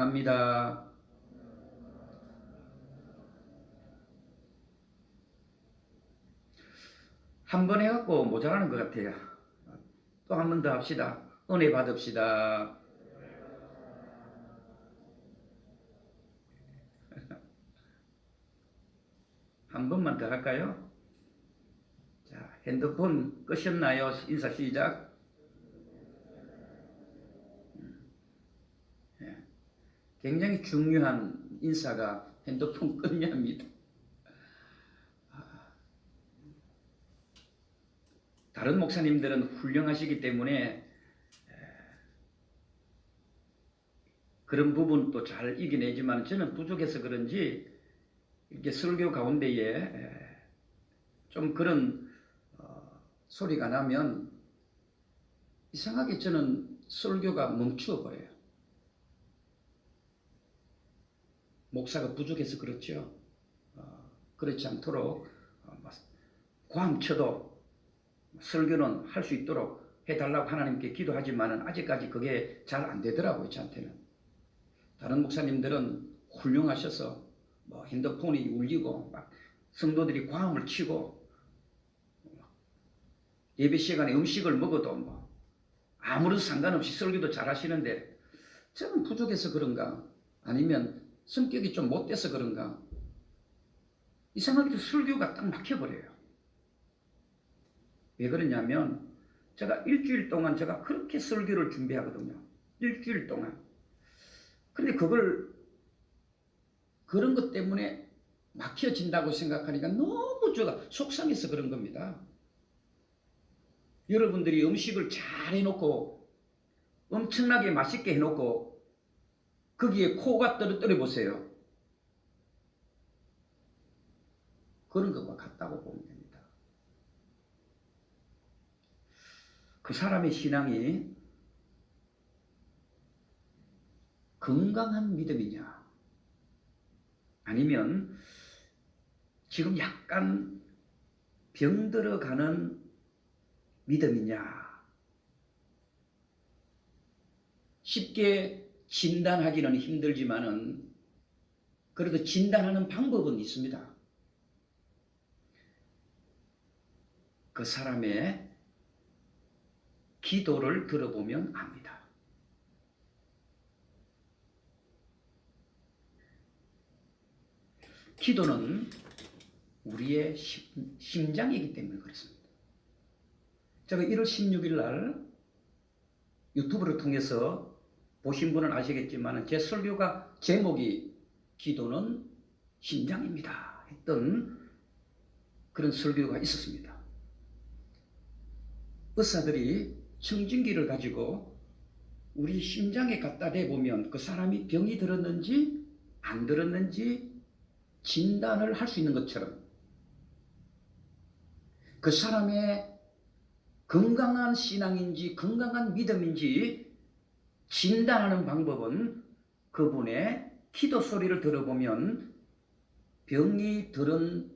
합니다. 한 번 해갖고 모자라는 것 같아요. 또 한 번 더 합시다. 은혜 받읍시다. 한 번만 더 할까요? 자, 핸드폰 끄셨나요? 인사 시작. 굉장히 중요한 인사가 핸드폰 끄냐입니다. 다른 목사님들은 훌륭하시기 때문에 그런 부분도 잘 이겨내지만 저는 부족해서 그런지 이렇게 설교 가운데에 좀 그런 소리가 나면 이상하게 저는 설교가 멈추어 버려요. 목사가 부족해서 그렇죠. 그렇지 않도록 고함쳐도 설교는 할 수 있도록 해달라고 하나님께 기도하지만 아직까지 그게 잘 안 되더라고요. 저한테는. 다른 목사님들은 훌륭하셔서 핸드폰이 울리고 막 성도들이 고함을 치고 예배 시간에 음식을 먹어도 아무런 상관없이 설교도 잘 하시는데 저는 부족해서 그런가 아니면 성격이 좀 못돼서 그런가 이상하게도 설교가 딱 막혀버려요. 왜 그러냐면 제가 일주일 동안 제가 그렇게 설교를 준비하거든요. 일주일 동안. 근데 그런 것 때문에 막혀진다고 생각하니까 너무 제가 속상해서 그런 겁니다. 여러분들이 음식을 잘 해놓고 엄청나게 맛있게 해놓고 거기에 코가 떨어뜨려 보세요. 그런 것과 같다고 보면 됩니다. 그 사람의 신앙이 건강한 믿음이냐 아니면 지금 약간 병들어가는 믿음이냐 쉽게 진단하기는 힘들지만은 그래도 진단하는 방법은 있습니다. 그 사람의 기도를 들어보면 압니다. 기도는 우리의 심장이기 때문에 그렇습니다. 제가 1월 16일 날 유튜브를 통해서 보신 분은 아시겠지만 제 설교가 제목이 기도는 심장입니다 했던 그런 설교가 있었습니다. 의사들이 청진기를 가지고 우리 심장에 갖다 대보면 그 사람이 병이 들었는지 안 들었는지 진단을 할 수 있는 것처럼 그 사람의 건강한 신앙인지 건강한 믿음인지 진단하는 방법은 그분의 기도 소리를 들어보면 병이 들은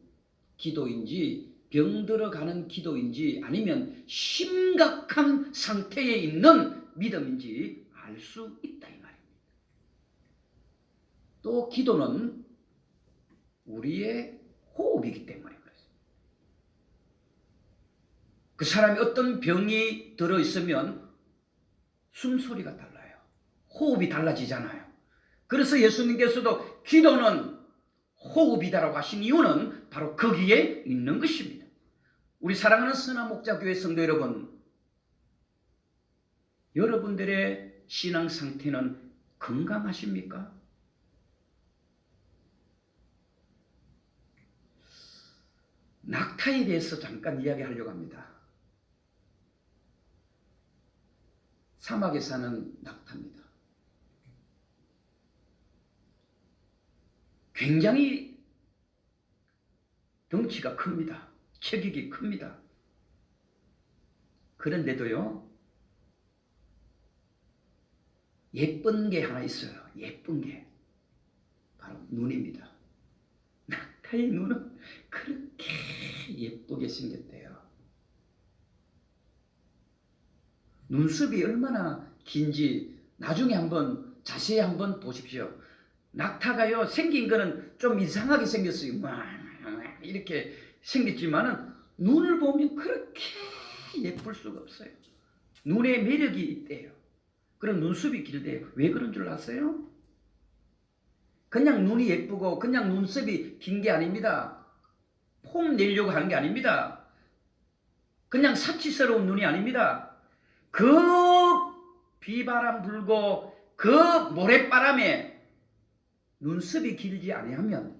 기도인지 병 들어가는 기도인지 아니면 심각한 상태에 있는 믿음인지 알 수 있다 이 말입니다. 또 기도는 우리의 호흡이기 때문에 그렇습니다. 그 사람이 어떤 병이 들어있으면 숨소리가 달라요. 호흡이 달라지잖아요. 그래서 예수님께서도 기도는 호흡이다라고 하신 이유는 바로 거기에 있는 것입니다. 우리 사랑하는 선한목자교회 성도 여러분, 여러분들의 신앙 상태는 건강하십니까? 낙타에 대해서 잠깐 이야기하려고 합니다. 사막에 사는 낙타입니다. 굉장히 덩치가 큽니다. 체격이 큽니다. 그런데도요, 예쁜 게 하나 있어요. 예쁜 게. 바로 눈입니다. 낙타의 눈은 그렇게 예쁘게 생겼대요. 눈썹이 얼마나 긴지 나중에 한번 자세히 한번 보십시오. 낙타가요, 생긴 거는 좀 이상하게 생겼어요. 이렇게 생겼지만은 눈을 보면 그렇게 예쁠 수가 없어요. 눈에 매력이 있대요. 그런 눈썹이 길대요. 왜 그런 줄 아세요? 그냥 눈이 예쁘고 그냥 눈썹이 긴 게 아닙니다. 폼 내려고 하는 게 아닙니다. 그냥 사치스러운 눈이 아닙니다. 그 비바람 불고 그 모래바람에 눈썹이 길지 아니하면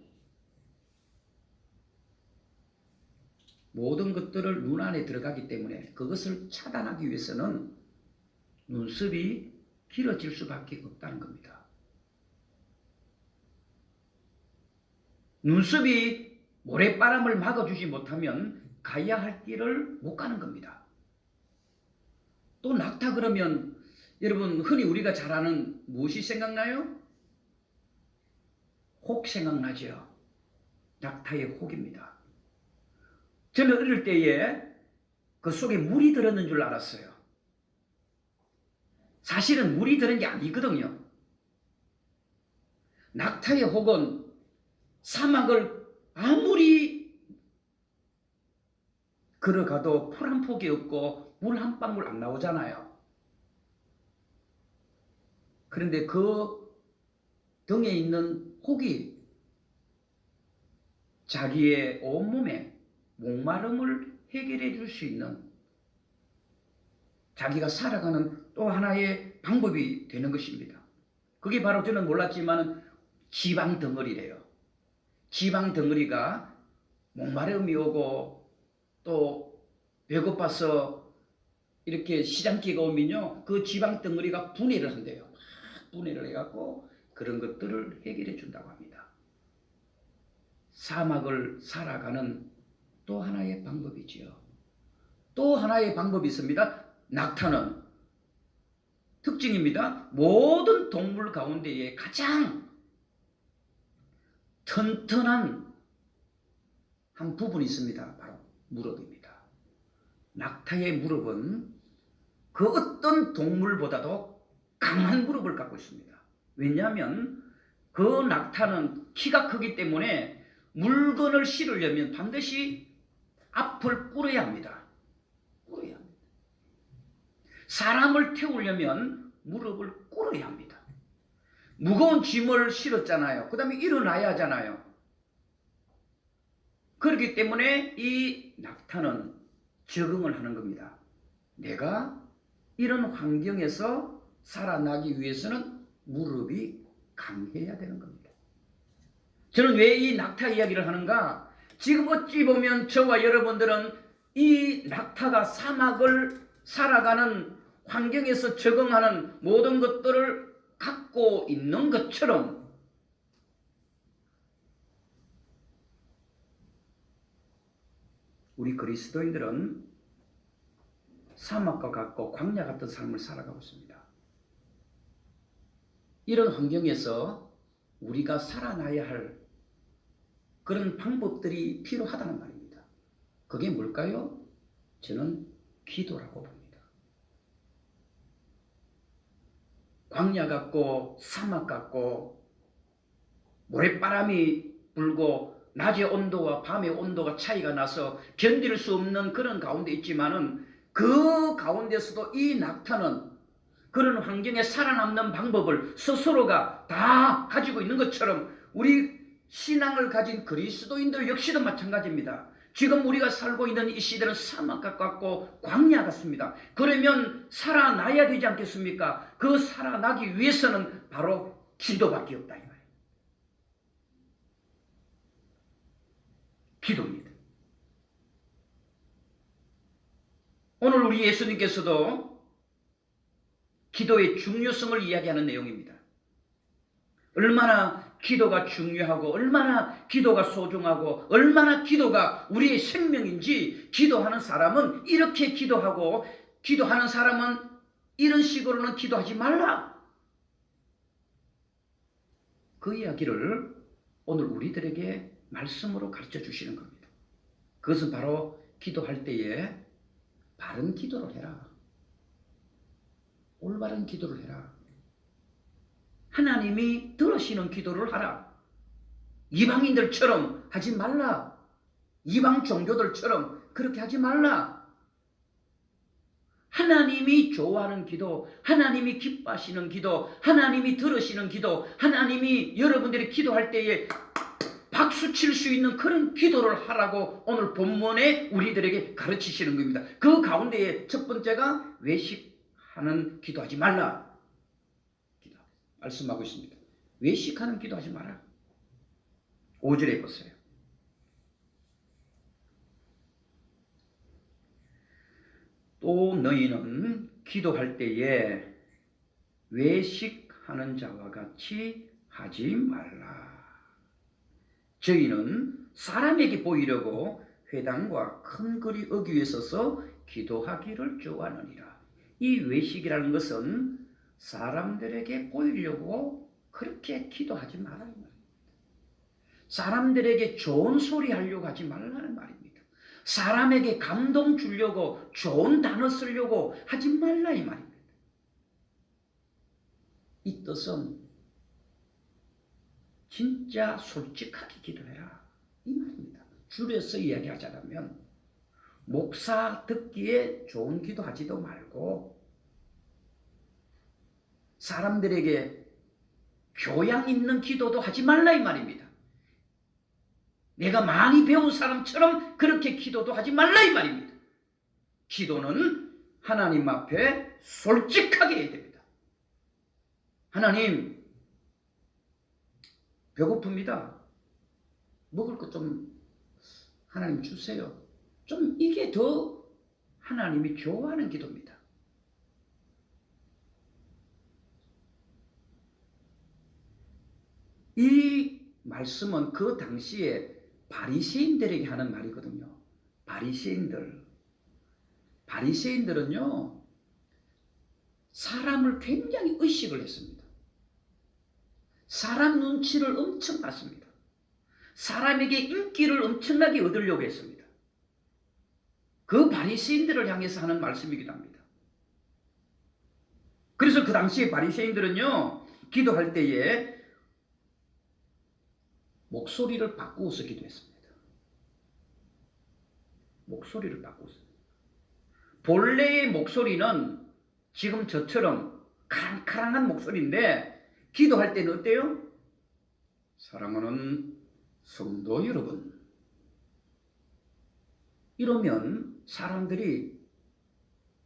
모든 것들을 눈 안에 들어가기 때문에 그것을 차단하기 위해서는 눈썹이 길어질 수밖에 없다는 겁니다. 눈썹이 모래바람을 막아주지 못하면 가야 할 길을 못 가는 겁니다. 또 낙타 그러면 여러분 흔히 우리가 잘 아는 무엇이 생각나요? 혹 생각나죠. 낙타의 혹입니다. 저는 어릴 때에 그 속에 물이 들었는 줄 알았어요. 사실은 물이 들은 게 아니거든요. 낙타의 혹은 사막을 아무리 걸어가도 풀 한 폭이 없고 물 한 방울 안 나오잖아요. 그런데 그 등에 있는 혹이 자기의 온몸에 목마름을 해결해 줄 수 있는 자기가 살아가는 또 하나의 방법이 되는 것입니다. 그게 바로 저는 몰랐지만 지방 덩어리래요. 지방 덩어리가 목마름이 오고 또 배고파서 이렇게 시장기가 오면요, 그 지방 덩어리가 분해를 한대요. 분해를 해갖고 그런 것들을 해결해 준다고 합니다. 사막을 살아가는 또 하나의 방법이지요. 또 하나의 방법이 있습니다. 낙타는 특징입니다. 모든 동물 가운데에 가장 튼튼한 한 부분이 있습니다. 바로 무릎입니다. 낙타의 무릎은 그 어떤 동물보다도 강한 무릎을 갖고 있습니다. 왜냐하면 그 낙타는 키가 크기 때문에 물건을 실으려면 반드시 앞을 꿇어야 합니다. 꿇어야 합니다. 사람을 태우려면 무릎을 꿇어야 합니다. 무거운 짐을 실었잖아요. 그 다음에 일어나야 하잖아요. 그렇기 때문에 이 낙타는 적응을 하는 겁니다. 내가 이런 환경에서 살아나기 위해서는 무릎이 강해야 되는 겁니다. 저는 왜 이 낙타 이야기를 하는가? 지금 어찌 보면 저와 여러분들은 이 낙타가 사막을 살아가는 환경에서 적응하는 모든 것들을 갖고 있는 것처럼 우리 그리스도인들은 사막과 같고 광야 같은 삶을 살아가고 있습니다. 이런 환경에서 우리가 살아나야 할 그런 방법들이 필요하다는 말입니다. 그게 뭘까요? 저는 기도라고 봅니다. 광야 같고 사막 같고 모래바람이 불고 낮의 온도와 밤의 온도가 차이가 나서 견딜 수 없는 그런 가운데 있지만은 그 가운데서도 이 낙타는 그런 환경에 살아남는 방법을 스스로가 다 가지고 있는 것처럼 우리 신앙을 가진 그리스도인들 역시도 마찬가지입니다. 지금 우리가 살고 있는 이 시대는 사막 같고 광야 같습니다. 그러면 살아나야 되지 않겠습니까? 그 살아나기 위해서는 바로 기도밖에 없다 이 말이에요. 기도입니다. 오늘 우리 예수님께서도 기도의 중요성을 이야기하는 내용입니다. 얼마나 기도가 중요하고 얼마나 기도가 소중하고 얼마나 기도가 우리의 생명인지 기도하는 사람은 이렇게 기도하고 기도하는 사람은 이런 식으로는 기도하지 말라. 그 이야기를 오늘 우리들에게 말씀으로 가르쳐 주시는 겁니다. 그것은 바로 기도할 때에 바른 기도를 해라. 올바른 기도를 해라. 하나님이 들으시는 기도를 하라. 이방인들처럼 하지 말라. 이방 종교들처럼 그렇게 하지 말라. 하나님이 좋아하는 기도, 하나님이 기뻐하시는 기도, 하나님이 들으시는 기도, 하나님이 여러분들이 기도할 때에 박수 칠 수 있는 그런 기도를 하라고 오늘 본문에 우리들에게 가르치시는 겁니다. 그 가운데에 첫 번째가 외식하는 기도하지 말라. 말씀하고 있습니다. 외식하는 기도하지 마라. 5절에 보세요. 또 너희는 기도할 때에 외식하는 자와 같이 하지 말라. 저희는 사람에게 보이려고 회당과 큰 거리 어귀에 서서 기도하기를 좋아하느니라. 이 외식이라는 것은 사람들에게 보이려고 그렇게 기도하지 말라는 말입니다. 사람들에게 좋은 소리 하려고 하지 말라는 말입니다. 사람에게 감동 주려고 좋은 단어 쓰려고 하지 말라 이 말입니다. 이 뜻은 진짜 솔직하게 기도해라 이 말입니다. 줄여서 이야기하자면 목사 듣기에 좋은 기도하지도 말고 사람들에게 교양 있는 기도도 하지 말라 이 말입니다. 내가 많이 배운 사람처럼 그렇게 기도도 하지 말라 이 말입니다. 기도는 하나님 앞에 솔직하게 해야 됩니다. 하나님 배고픕니다. 먹을 것 좀 하나님 주세요. 좀 이게 더 하나님이 좋아하는 기도입니다. 이 말씀은 그 당시에 바리새인들에게 하는 말이거든요. 바리새인들은요 사람을 굉장히 의식을 했습니다. 사람 눈치를 엄청 봤습니다. 사람에게 인기를 엄청나게 얻으려고 했습니다. 그 바리새인들을 향해서 하는 말씀이기도 합니다. 그래서 그 당시에 바리새인들은요 기도할 때에 목소리를 바꾸어서 기도했습니다. 목소리를 바꾸어서. 본래의 목소리는 지금 저처럼 카랑카랑한 목소리인데 기도할 때는 어때요? 사랑하는 성도 여러분, 이러면 사람들이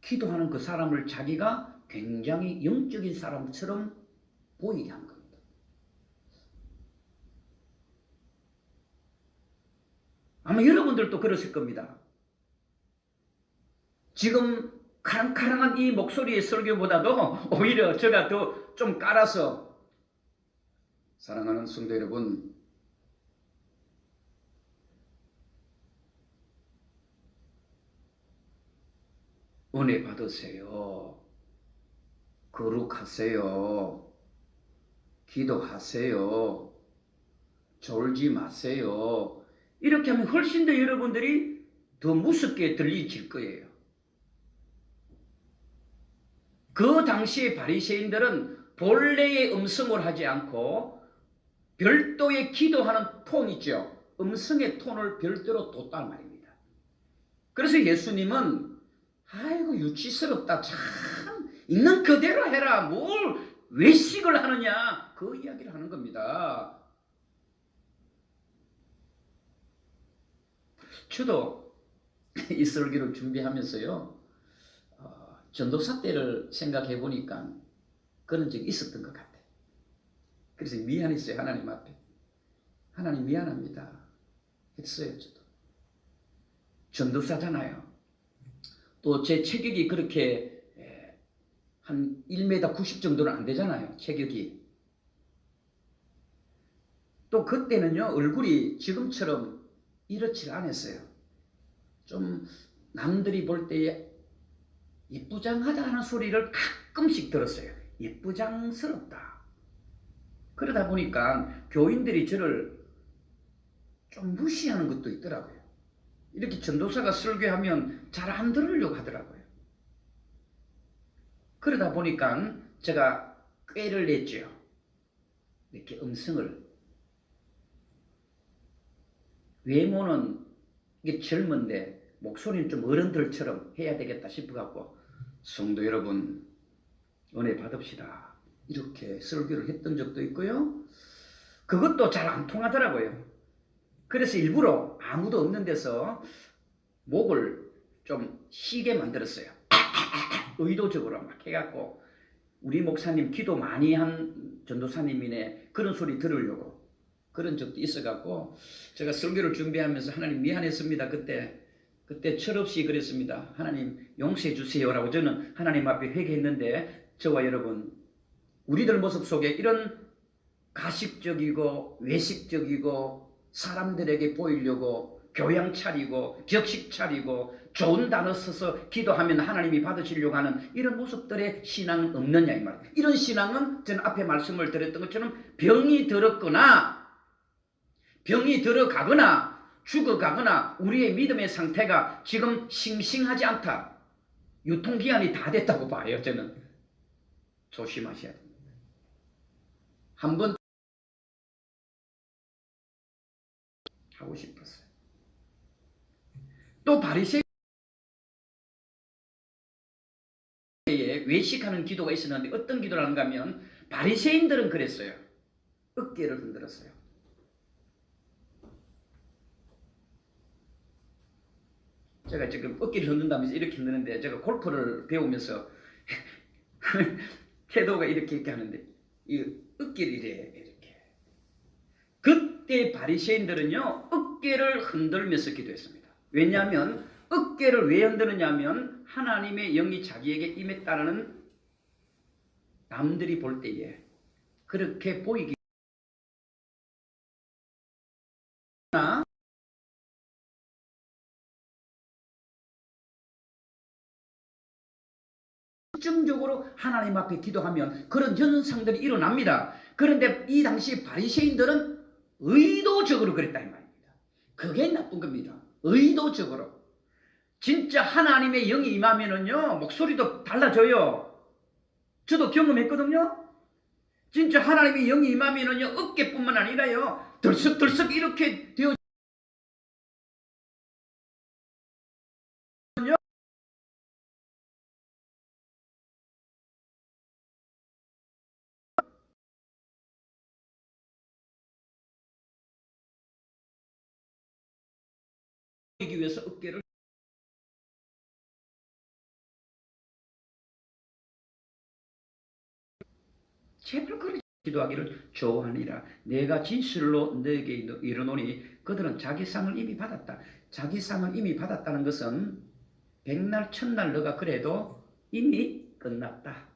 기도하는 그 사람을 자기가 굉장히 영적인 사람처럼 보이게 한 겁니다. 아마 여러분들도 그러실 겁니다. 지금 카랑카랑한 이 목소리의 설교보다도 오히려 제가 더 좀 깔아서 사랑하는 성도 여러분, 은혜 받으세요. 거룩하세요. 기도하세요. 졸지 마세요. 이렇게 하면 훨씬 더 여러분들이 더 무섭게 들리실 거예요. 그 당시의 바리새인들은 본래의 음성을 하지 않고 별도의 기도하는 톤 있죠. 음성의 톤을 별도로 뒀단 말입니다. 그래서 예수님은 아이고 유치스럽다. 참 있는 그대로 해라. 뭘 외식을 하느냐. 그 이야기를 하는 겁니다. 저도 이 설교를 준비하면서요. 전도사 때를 생각해 보니까 그런 적이 있었던 것 같아요. 그래서 미안했어요. 하나님 앞에. 하나님 미안합니다. 했어요. 저도. 전도사잖아요. 또 제 체격이 그렇게 한 1m 90 정도는 안 되잖아요. 체격이. 또 그때는요. 얼굴이 지금처럼 이렇지 않았어요. 좀 남들이 볼 때에 예쁘장하다는 소리를 가끔씩 들었어요. 예쁘장스럽다. 그러다 보니까 교인들이 저를 좀 무시하는 것도 있더라고요. 이렇게 전도사가 설교하면 잘 안 들으려고 하더라고요. 그러다 보니까 제가 꾀를 냈죠. 이렇게 음성을, 외모는 이게 젊은데 목소리는 좀 어른들처럼 해야 되겠다 싶어갖고, 성도 여러분 은혜 받읍시다 이렇게 설교를 했던 적도 있고요. 그것도 잘 안 통하더라고요. 그래서 일부러 아무도 없는 데서 목을 좀 쉬게 만들었어요. 의도적으로 막 해갖고, 우리 목사님 기도 많이 한 전도사님이네 그런 소리 들으려고 그런 적도 있어갖고, 제가 설교를 준비하면서 하나님 미안했습니다. 그때 철없이 그랬습니다. 하나님 용서해 주세요라고 저는 하나님 앞에 회개했는데, 저와 여러분 우리들 모습 속에 이런 가식적이고 외식적이고 사람들에게 보이려고 교양 차리고 격식 차리고 좋은 단어 써서 기도하면 하나님이 받으시려고 하는 이런 모습들의 신앙은 없느냐 이 말이에요. 이런 신앙은 저는 앞에 말씀을 드렸던 것처럼 병이 들었거나 병이 들어가거나 죽어가거나 우리의 믿음의 상태가 지금 싱싱하지 않다, 유통기한이 다 됐다고 봐요. 저는 조심하셔야 됩니다. 한번 하고 싶었어요. 또 바리새에 외식하는 기도가 있었는데, 어떤 기도를 하는가 하면 바리새인들은 그랬어요. 어깨를 흔들었어요. 제가 지금 어깨를 흔든다면서 이렇게 흔드는데, 제가 골프를 배우면서 태도가 이렇게 하는데 이 어깨를 이렇게. 그때 바리새인들은요 어깨를 흔들면서 기도했습니다. 왜냐하면 어깨를 왜 흔드느냐 하면 하나님의 영이 자기에게 임했다는 남들이 볼 때에 그렇게 보이기 특정적으로 하나님 앞에 기도하면 그런 현상들이 일어납니다. 그런데 이 당시 바리새인들은 의도적으로 그랬다 이 말입니다. 그게 나쁜 겁니다. 의도적으로. 진짜 하나님의 영이 임하면은요 목소리도 달라져요. 저도 경험했거든요. 진짜 하나님의 영이 임하면은요 어깨뿐만 아니라요 들썩들썩 이렇게 되어 기 위해서 어깨를 제발 그리 기도하기를 좋아하니라. 내가 진실로 너에게 이르노니 그들은 자기 상을 이미 받았다. 자기 상을 이미 받았다는 것은 백날 천날 너가 그래도 이미 끝났다.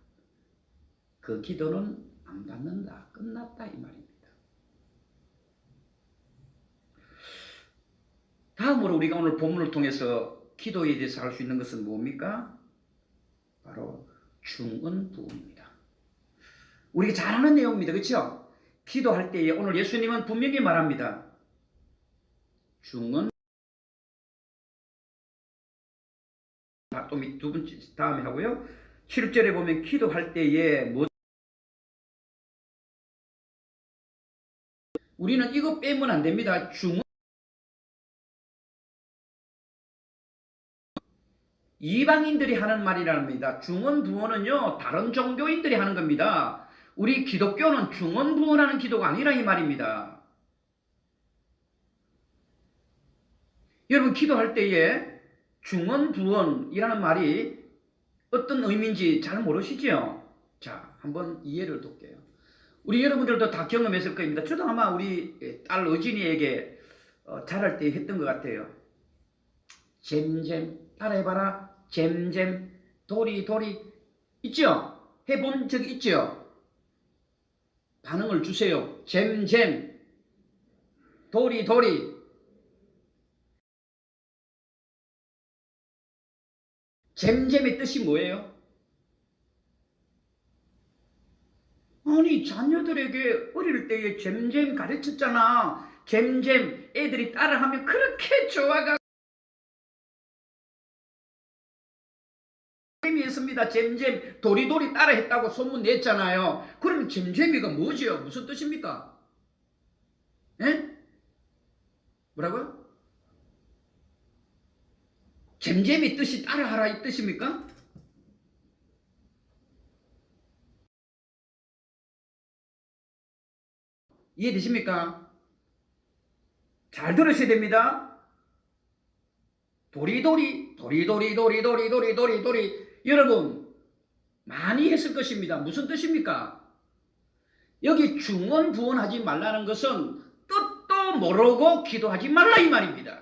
그 기도는 안 받는다. 끝났다 이 말입니다. 다음으로 우리가 오늘 본문을 통해서 기도에 대해서 알 수 있는 것은 뭡니까? 바로 중언부언입니다. 우리가 잘 아는 내용입니다. 그렇죠? 기도할 때에 오늘 예수님은 분명히 말합니다. 중언 또 두 번째 다음에 하고요. 7절에 보면 기도할 때에 우리는 이거 빼면 안 됩니다. 이방인들이 하는 말이랍니다. 중언부언은요 다른 종교인들이 하는 겁니다. 우리 기독교는 중언부언하는 기도가 아니라 이 말입니다. 여러분 기도할 때에 중언부언이라는 말이 어떤 의미인지 잘 모르시죠? 자, 한번 이해를 돕게요. 우리 여러분들도 다 경험했을 겁니다. 저도 아마 우리 딸 의진이에게 자랄 때 했던 것 같아요. 잼잼 따라해봐라. 잼잼 도리도리 있죠? 해본 적 있죠? 반응을 주세요. 잼잼 도리도리. 잼잼의 뜻이 뭐예요? 아니 자녀들에게 어릴 때에 잼잼 가르쳤잖아. 잼잼 애들이 따라하면 그렇게 좋아가 했습니다. 잼잼 도리도리 따라 했다고 소문 냈잖아요. 그럼 잼잼이가 뭐지요? 무슨 뜻입니까? 예? 뭐라고요? 잼잼이 뜻이 따라하라 이 뜻입니까? 이해되십니까? 잘 들으셔야 됩니다. 도리도리 도리도리 도리도리 도리도리 도리 여러분 많이 했을 것입니다. 무슨 뜻입니까? 여기 중언부언하지 말라는 것은 뜻도 모르고 기도하지 말라 이 말입니다.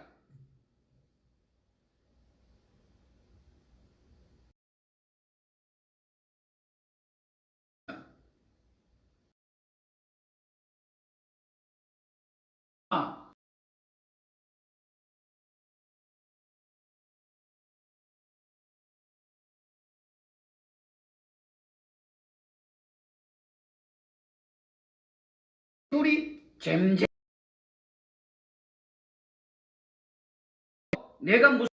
아, 우리 잼잼 내가 무슨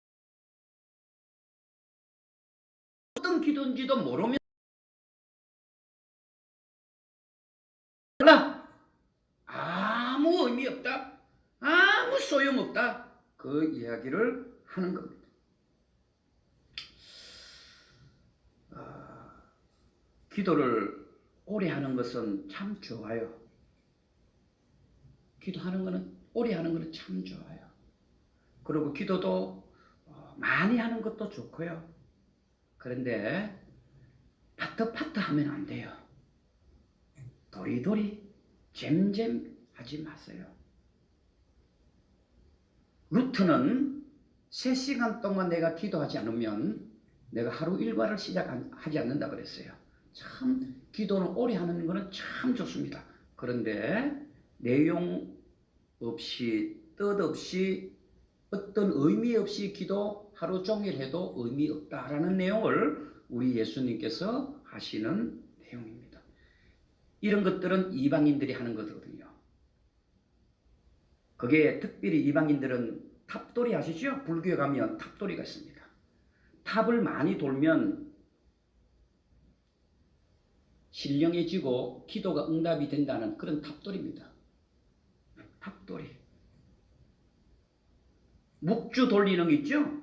기도인지도 모르면 몰라. 아무 의미 없다. 아무 소용없다. 그 이야기를 하는 겁니다. 기도를 오래 하는 것은 참 좋아요. 기도하는 것은 오래 하는 것은 참 좋아요. 그리고 기도도 많이 하는 것도 좋고요. 그런데 파트파트 하면 안 돼요. 도리도리 잼잼 하지 마세요. 루트는 3시간 동안 내가 기도하지 않으면 내가 하루 일과를 시작하지 않는다 그랬어요. 참 기도는 오래 하는 것은 참 좋습니다. 그런데 내용 없이 뜻 없이 어떤 의미 없이 기도 하루 종일 해도 의미 없다라는 내용을 우리 예수님께서 하시는 내용입니다. 이런 것들은 이방인들이 하는 거거든요. 그게 특별히 이방인들은 탑돌이 아시죠? 불교에 가면 탑돌이가 있습니다. 탑을 많이 돌면 신령해지고 기도가 응답이 된다는 그런 탑돌입니다. 탑돌이. 묵주 돌리는 거 있죠?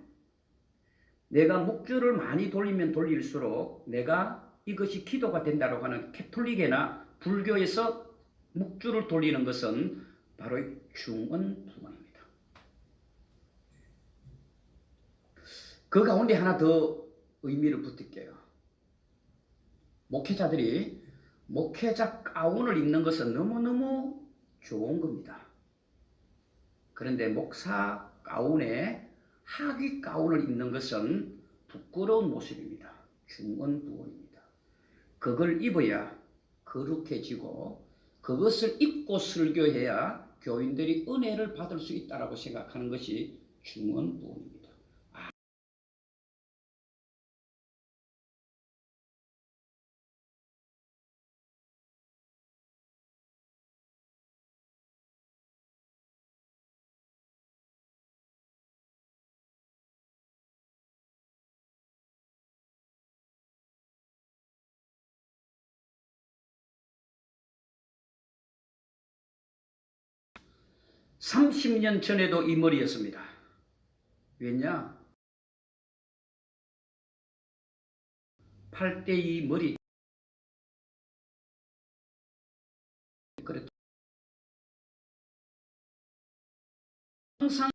내가 묵주를 많이 돌리면 돌릴수록 내가 이것이 기도가 된다고 하는 캐톨릭이나 불교에서 묵주를 돌리는 것은 바로 중언부언입니다. 그 가운데 하나 더 의미를 붙일게요. 목회자들이 목회자 가운을 입는 것은 너무너무 좋은 겁니다. 그런데 목사 가운에 하귀 가운을 입는 것은 부끄러운 모습입니다. 중언부언입니다. 그걸 입어야 거룩해지고 그것을 입고 설교해야 교인들이 은혜를 받을 수 있다고 생각하는 것이 중언부언입니다. 아, 30년 전에도 이 머리였습니다. 왜냐? 8대2 머리. 그래 항상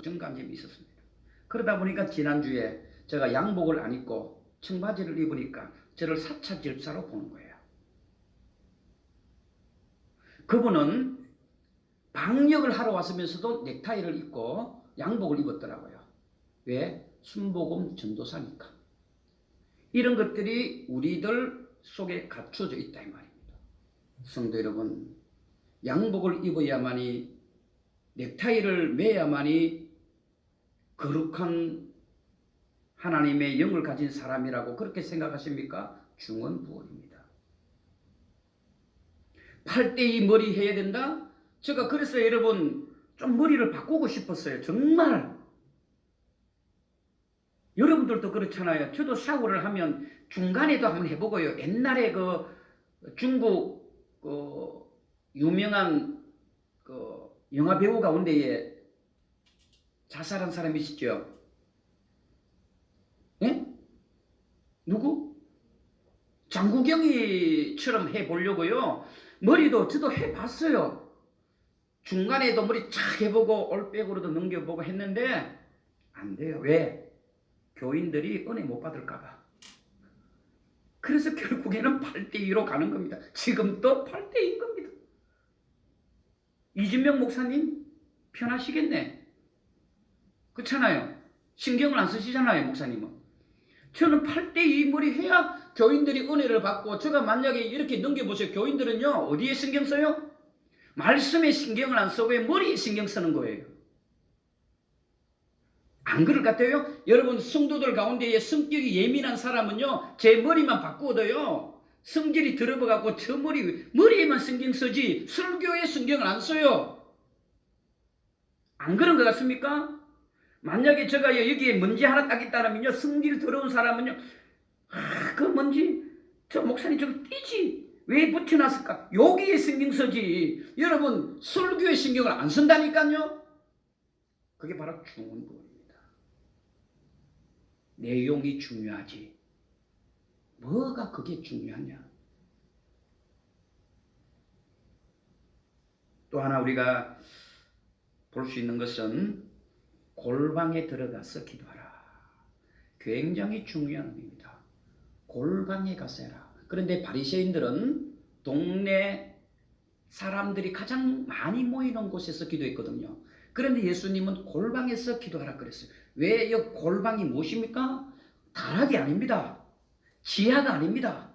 정감점이 있었습니다. 그러다 보니까 지난주에 제가 양복을 안 입고 청바지를 입으니까 저를 사차질사로 보는 거예요. 그분은 방역을 하러 왔으면서도 넥타이를 입고 양복을 입었더라고요. 왜? 순복음 전도사니까. 이런 것들이 우리들 속에 갖춰져 있다 이 말입니다. 성도 여러분, 양복을 입어야만이 넥타이를 매야만이 거룩한 하나님의 영을 가진 사람이라고 그렇게 생각하십니까? 중언부언입니다. 8대2 머리 해야 된다? 제가 그래서 여러분 좀 머리를 바꾸고 싶었어요. 정말 여러분들도 그렇잖아요. 저도 샤워를 하면 중간에도 한번 해보고요. 옛날에 그 중국 그 유명한 그 영화 배우 가운데에 자살한 사람이 있었죠. 예? 누구? 장국영이처럼 해보려고요. 머리도 저도 해봤어요. 중간에도 머리 착 해보고 올백으로도 넘겨보고 했는데 안 돼요. 왜? 교인들이 은혜 못 받을까봐. 그래서 결국에는 8대2로 가는 겁니다. 지금 또 8대2인 겁니다. 이진명 목사님 편하시겠네. 그렇잖아요. 신경을 안 쓰시잖아요, 목사님은. 저는 8대2 머리 해야 교인들이 은혜를 받고, 제가 만약에 이렇게 넘겨보세요. 교인들은요, 어디에 신경 써요? 말씀에 신경을 안 쓰고 머리에 신경 쓰는 거예요. 안 그럴 것 같아요? 여러분, 성도들 가운데에 성격이 예민한 사람은요, 제 머리만 바꾸어도요, 성질이 들어가고 저 머리에만 신경 쓰지 설교에 신경을 안 써요. 안 그런 것 같습니까? 만약에 제가 여기에 먼지 하나 딱 있다면요, 성질 더러운 사람은요, 그 먼지, 저 목사님 저거 띄지. 왜 붙여놨을까? 여기에 신경 쓰지. 여러분, 설교에 신경을 안 쓴다니까요? 그게 바로 중언부입니다. 내용이 중요하지. 뭐가 그게 중요하냐? 또 하나 우리가 볼 수 있는 것은 골방에 들어가서 기도하라. 굉장히 중요한 의미입니다. 골방에 가서 해라. 그런데 바리새인들은 동네 사람들이 가장 많이 모이는 곳에서 기도했거든요. 그런데 예수님은 골방에서 기도하라 그랬어요. 왜? 이 골방이 무엇입니까? 다락이 아닙니다. 지하가 아닙니다.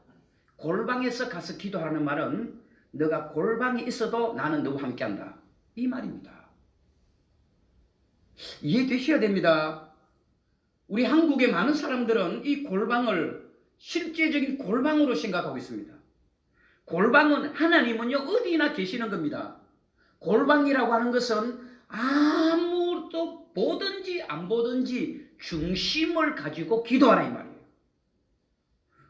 골방에서 가서 기도하라는 말은 너가 골방에 있어도 나는 너와 함께한다. 이 말입니다. 이해되셔야 됩니다. 우리 한국의 많은 사람들은 이 골방을 실제적인 골방으로 생각하고 있습니다. 골방은 하나님은요 어디나 계시는 겁니다. 골방이라고 하는 것은 아무도 보든지 안 보든지 중심을 가지고 기도하라 이 말이에요.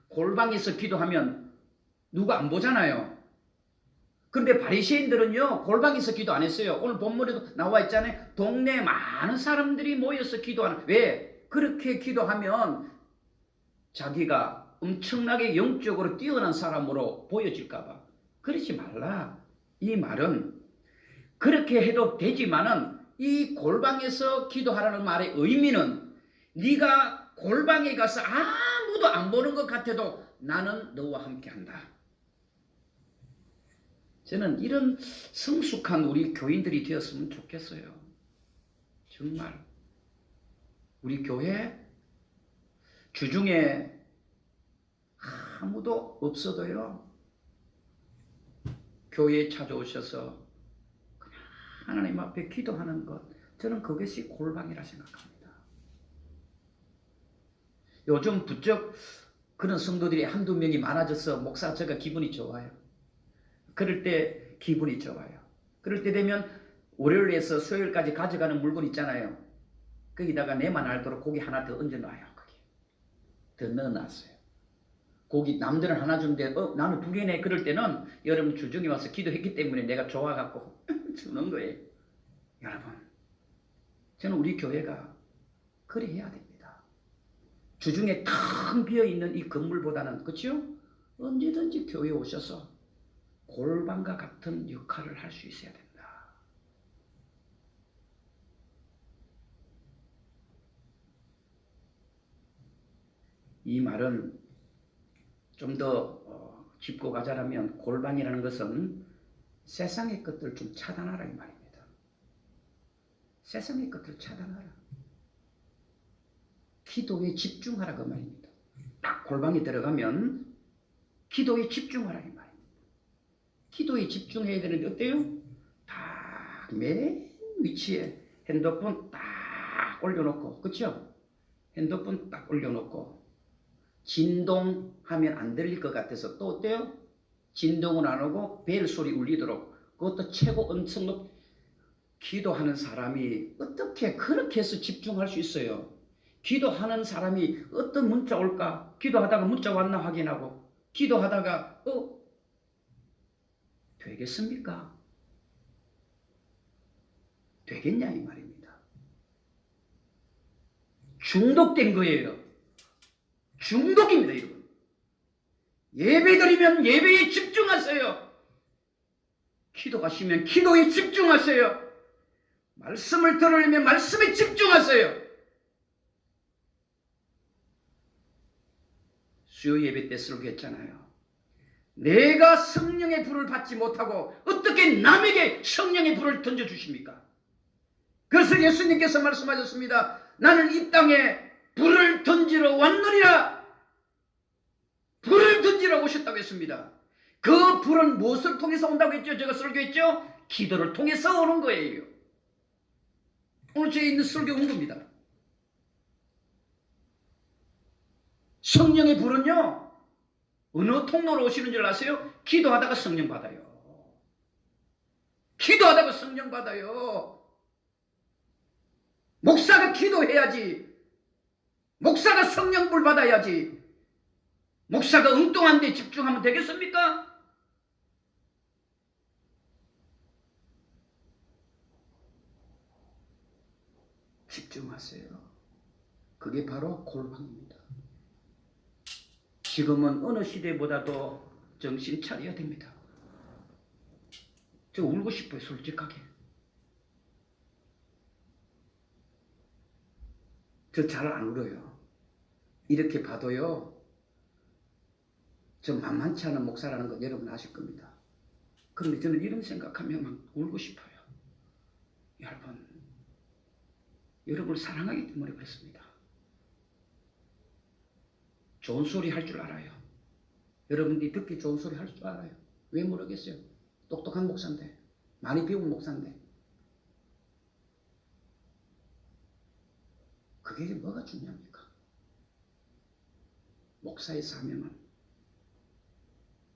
골방에서 기도하면 누가 안 보잖아요. 그런데 바리새인들은요 골방에서 기도 안 했어요. 오늘 본문에도 나와 있잖아요. 동네에 많은 사람들이 모여서 기도하는. 왜? 그렇게 기도하면 자기가 엄청나게 영적으로 뛰어난 사람으로 보여질까 봐. 그러지 말라. 이 말은 그렇게 해도 되지만은 이 골방에서 기도하라는 말의 의미는 네가 골방에 가서 아무도 안 보는 것 같아도 나는 너와 함께한다. 저는 이런 성숙한 우리 교인들이 되었으면 좋겠어요. 정말 우리 교회 주중에 아무도 없어도요 교회에 찾아오셔서 그냥 하나님 앞에 기도하는 것, 저는 그것이 골방이라 생각합니다. 요즘 부쩍 그런 성도들이 한두 명이 많아져서 목사 제가 기분이 좋아요. 그럴 때 기분이 좋아요. 그럴 때 되면 월요일에서 수요일까지 가져가는 물건 있잖아요. 거기다가 내만 알도록 고기 하나 더 얹어놔요. 거기 더 넣어놨어요. 고기 남들은 하나 주는데 나는 두 개네. 그럴 때는 여러분 주중에 와서 기도했기 때문에 내가 좋아갖고 주는 거예요. 여러분, 저는 우리 교회가 그래 해야 됩니다. 주중에 텅 비어있는 이 건물보다는, 그렇죠? 언제든지 교회에 오셔서 골방과 같은 역할을 할 수 있어야 된다. 이 말은 좀 더 짚고 가자면 골방이라는 것은 세상의 것들 좀 차단하라 이 말입니다. 세상의 것들 차단하라. 기도에 집중하라 그 말입니다. 딱 골방에 들어가면 기도에 집중하라 이 말입니다. 기도에 집중해야 되는데 어때요? 딱 맨 위치에 핸드폰 딱 올려놓고, 그렇죠? 핸드폰 딱 올려놓고 진동하면 안 들릴 것 같아서 또 어때요? 진동은 안 오고 벨 소리 울리도록, 그것도 최고 엄청 높. 기도하는 사람이 어떻게 그렇게 해서 집중할 수 있어요? 기도하는 사람이 어떤 문자 올까? 기도하다가 문자 왔나 확인하고 기도하다가 되겠습니까? 되겠냐 이 말입니다. 중독된 거예요. 중독입니다 여러분. 예배드리면 예배에 집중하세요. 기도하시면 기도에 집중하세요. 말씀을 들으려면 말씀에 집중하세요. 수요 예배 때 설교했잖아요. 내가 성령의 불을 받지 못하고 어떻게 남에게 성령의 불을 던져주십니까? 그래서 예수님께서 말씀하셨습니다. 나는 이 땅에 불을 던지러 왔느니라. 불을 던지러 오셨다고 했습니다. 그 불은 무엇을 통해서 온다고 했죠? 제가 설교했죠? 기도를 통해서 오는 거예요. 오늘 저에 있는 설교 온 겁니다. 성령의 불은요, 어느 통로로 오시는 줄 아세요? 기도하다가 성령 받아요. 기도하다가 성령 받아요. 목사가 기도해야지. 목사가 성령불 받아야지. 목사가 엉뚱한 데 집중하면 되겠습니까? 집중하세요. 그게 바로 골방입니다. 지금은 어느 시대보다도 정신 차려야 됩니다. 저 울고 싶어요, 솔직하게. 저 잘 안 울어요. 이렇게 봐도요, 저 만만치 않은 목사라는 건 여러분 아실 겁니다. 그런데 저는 이런 생각하면 막 울고 싶어요. 여러분을 사랑하기 때문에 그렇습니다. 좋은 소리 할 줄 알아요. 여러분들이 듣기 좋은 소리 할 줄 알아요. 왜 모르겠어요? 똑똑한 목사인데, 많이 배운 목사인데. 그게 뭐가 중요합니까? 목사의 사명은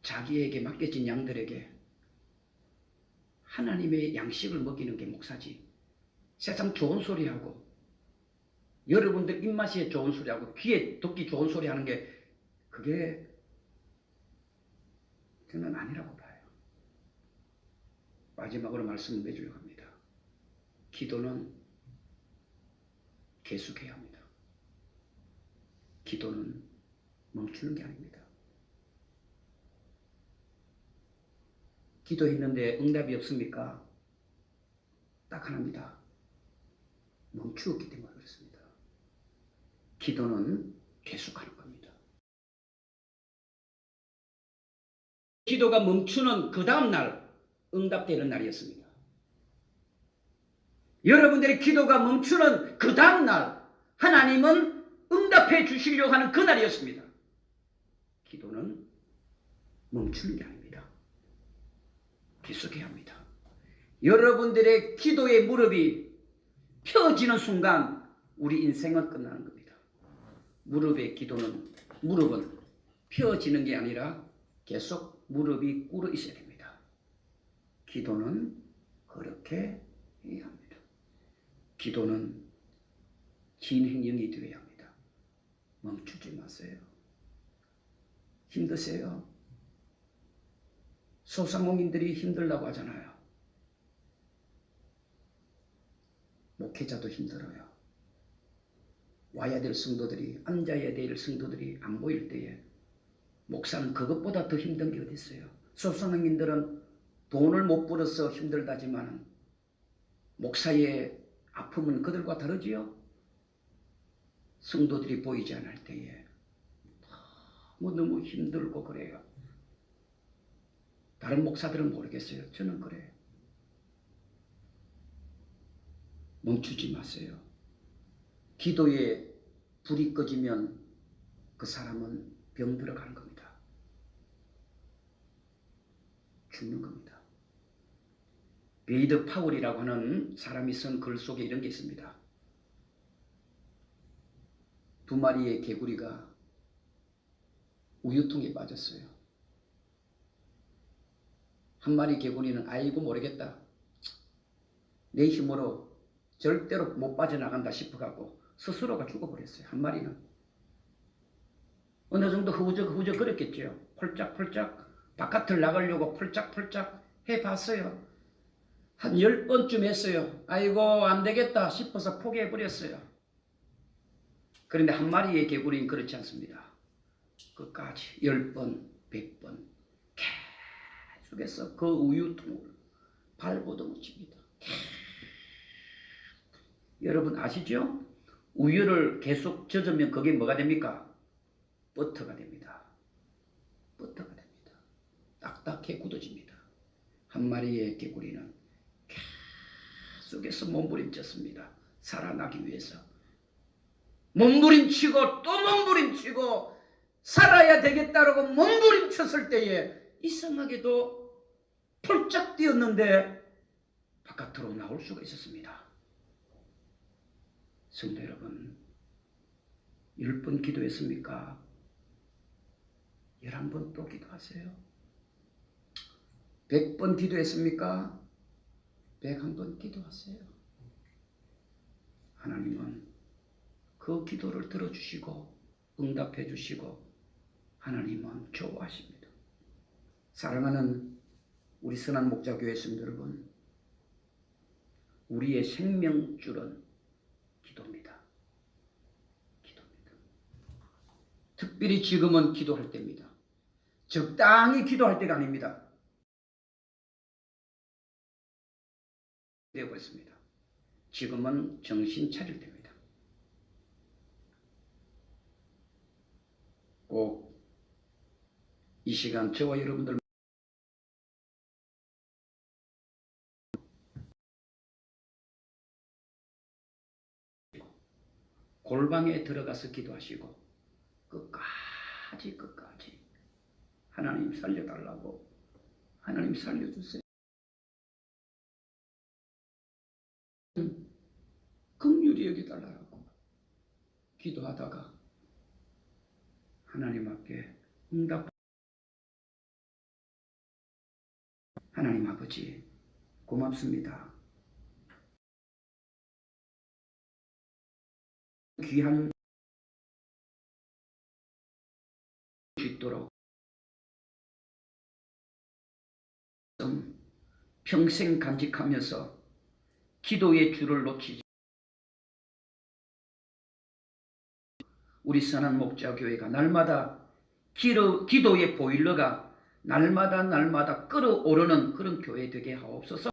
자기에게 맡겨진 양들에게 하나님의 양식을 먹이는 게 목사지. 세상 좋은 소리하고 여러분들 입맛에 좋은 소리하고 귀에 듣기 좋은 소리 하는 게 그게 저는 아니라고 봐요. 마지막으로 말씀을 내주려고 합니다. 기도는 계속해야 합니다. 기도는 멈추는 게 아닙니다. 기도했는데 응답이 없습니까? 딱 하나입니다. 멈추었기 때문에 그렇습니다. 기도는 계속하는 겁니다. 기도가 멈추는 그 다음 날 응답되는 날이었습니다. 여러분들의 기도가 멈추는 그 다음 날 하나님은 응답해 주시려고 하는 그 날이었습니다. 기도는 멈추는 게 아닙니다. 계속해야 합니다. 여러분들의 기도의 무릎이 펴지는 순간 우리 인생은 끝나는 겁니다. 무릎은 펴지는 게 아니라 계속 무릎이 꿇어 있어야 됩니다. 기도는 그렇게 해야 합니다. 기도는 진행형이 되어야 합니다. 멈추지 마세요. 힘드세요? 소상공인들이 힘들다고 하잖아요. 목회자도 힘들어요. 와야 될 성도들이, 앉아야 될 성도들이 안 보일 때에 목사는 그것보다 더 힘든 게 어디 있어요? 소상공인들은 돈을 못 벌어서 힘들다지만 목사의 아픔은 그들과 다르지요? 성도들이 보이지 않을 때에 너무 힘들고 그래요. 다른 목사들은 모르겠어요. 저는 그래요. 멈추지 마세요. 기도에 불이 꺼지면 그 사람은 병들어 가는 겁니다. 죽는 겁니다. 베이더 파울이라고 하는 사람이 쓴 글 속에 이런 게 있습니다. 두 마리의 개구리가 우유통에 빠졌어요. 한 마리 개구리는 아이고 모르겠다. 내 힘으로 절대로 못 빠져나간다 싶어갖고 스스로가 죽어버렸어요. 한 마리는. 어느 정도 허우적 그랬겠죠. 폴짝폴짝 바깥을 나가려고 폴짝폴짝 해봤어요. 한 10번쯤 했어요. 아이고 안 되겠다 싶어서 포기해버렸어요. 그런데 한 마리의 개구리는 그렇지 않습니다. 끝까지 10번, 100번 계속해서 그 우유통을 발버둥 칩니다. 여러분 아시죠? 우유를 계속 젖으면 그게 뭐가 됩니까? 버터가 됩니다. 버터가 됩니다. 딱딱해 굳어집니다. 한 마리의 개구리는 계속해서 몸부림쳤습니다. 살아나기 위해서. 몸부림치고 또 몸부림치고 살아야 되겠다라고 몸부림쳤을 때에 이상하게도 폴짝 뛰었는데 바깥으로 나올 수가 있었습니다. 성도 여러분, 10번 기도했습니까? 11번 또 기도하세요. 100번 기도했습니까? 101번 기도하세요. 하나님은 그 기도를 들어주시고 응답해 주시고 하나님은 좋아하십니다. 사랑하는 우리 선한 목자교회 성도 여러분, 우리의 생명줄은 기도입니다. 기도입니다. 특별히 지금은 기도할 때입니다. 적당히 기도할 때가 아닙니다. 되어버렸습니다. 지금은 정신 차릴 때입니다. 꼭 이 시간 저와 여러분들 골방에 들어가서 기도하시고 끝까지 하나님 살려달라고, 하나님 살려주세요. 긍휼히 여겨달라고 기도하다가 하나님 앞에 응답. 하나님 아버지 고맙습니다. 귀한 수 있도록 평생 간직하면서 기도의 줄을 놓치지, 우리 선한 목자교회가 날마다 기도의 보일러가 날마다 끌어오르는 그런 교회 되게 하옵소서.